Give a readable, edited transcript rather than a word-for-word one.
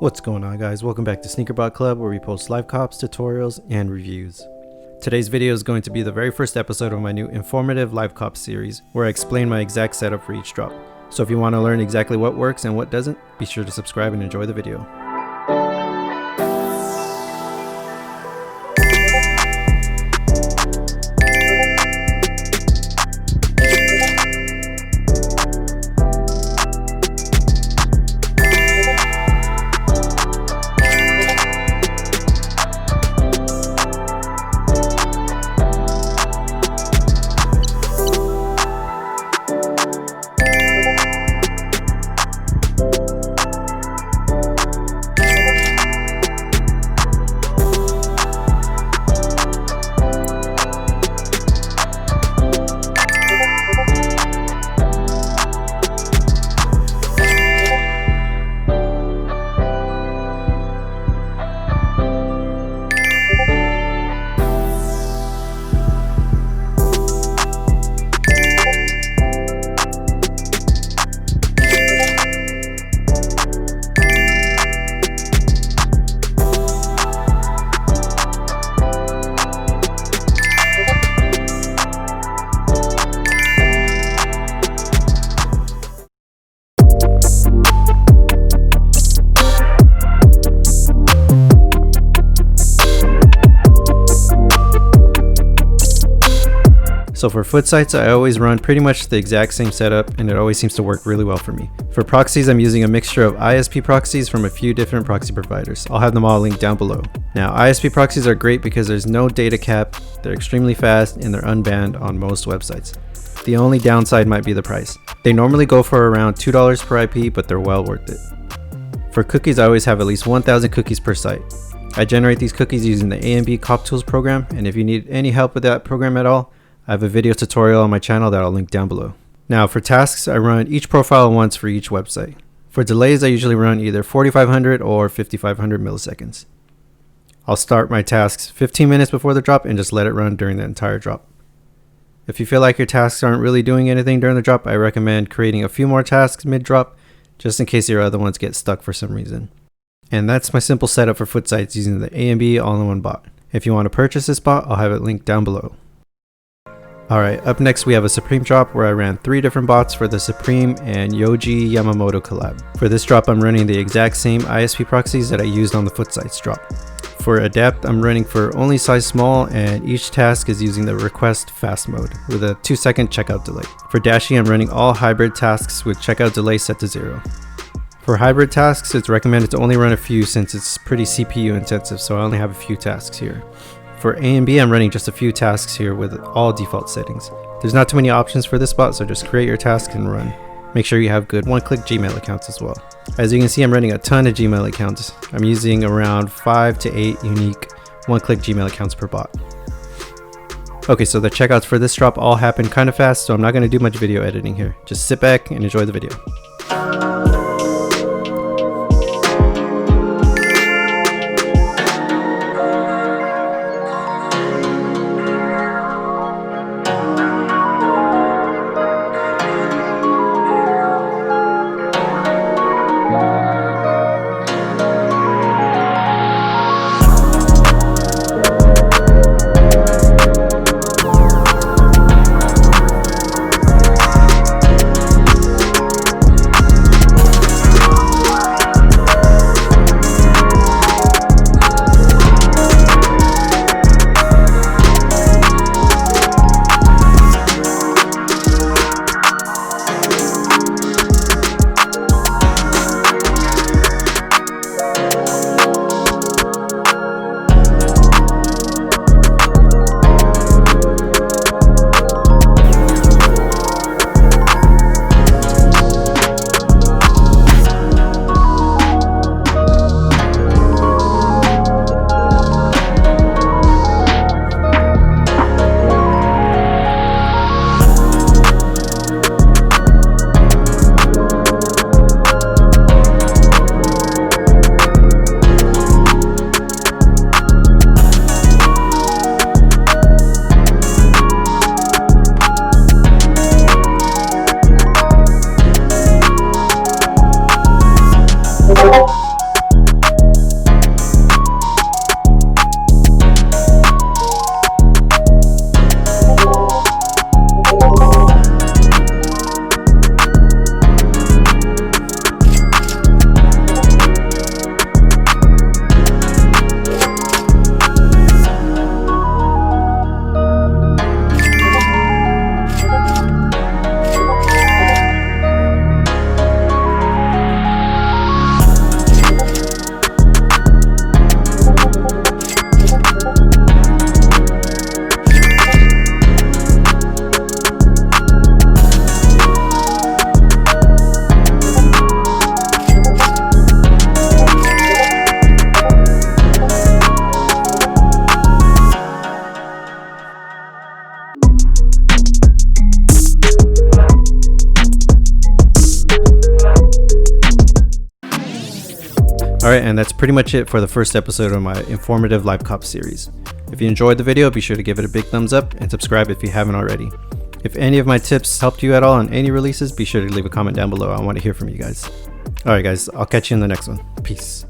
What's going on, guys? Welcome back to Sneakerbot Club, where we post live cops, tutorials, and reviews. Today's video is going to be the very first episode of my new informative live cop series, where I explain my exact setup for each drop. So if you want to learn exactly what works and what doesn't, be sure to subscribe and enjoy the video. So for Footsites, I always run pretty much the exact same setup, and it always seems to work really well for me. For proxies, I'm using a mixture of ISP proxies from a few different proxy providers. I'll have them all linked down below. Now, ISP proxies are great because there's no data cap, they're extremely fast, and they're unbanned on most websites. The only downside might be the price. They normally go for around $2 per IP, but they're well worth it. For cookies, I always have at least 1,000 cookies per site. I generate these cookies using the ANB Cop Tools program, and if you need any help with that program at all, I have a video tutorial on my channel that I'll link down below. Now for tasks, I run each profile once for each website. For delays, I usually run either 4500 or 5500 milliseconds. I'll start my tasks 15 minutes before the drop and just let it run during the entire drop. If you feel like your tasks aren't really doing anything during the drop, I recommend creating a few more tasks mid-drop, just in case your other ones get stuck for some reason. And that's my simple setup for Footsites using the ANB all-in-one bot. If you want to purchase this bot, I'll have it linked down below. Alright, up next we have a Supreme drop where I ran 3 different bots for the Supreme X Yohji Yamammoto collab. For this drop, I'm running the exact same ISP proxies that I used on the Footsites drop. For Adept, I'm running for only size small, and each task is using the request fast mode with a 2-second checkout delay. For Dashe, I'm running all hybrid tasks with checkout delay set to 0. For hybrid tasks, it's recommended to only run a few since it's pretty CPU intensive, so I only have a few tasks here. For ANB, I'm running just a few tasks here with all default settings. There's not too many options for this bot, so just create your task and run. Make sure you have good one-click Gmail accounts as well. As you can see, I'm running a ton of Gmail accounts. I'm using around 5 to 8 unique one-click Gmail accounts per bot. Okay, so the checkouts for this drop all happen kind of fast, so I'm not going to do much video editing here. Just sit back and enjoy the video. Alright, and that's pretty much it for the first episode of my informative Live Cop series. If you enjoyed the video, be sure to give it a big thumbs up and subscribe if you haven't already. If any of my tips helped you at all on any releases, be sure to leave a comment down below. I want to hear from you guys. Alright guys, I'll catch you in the next one. Peace.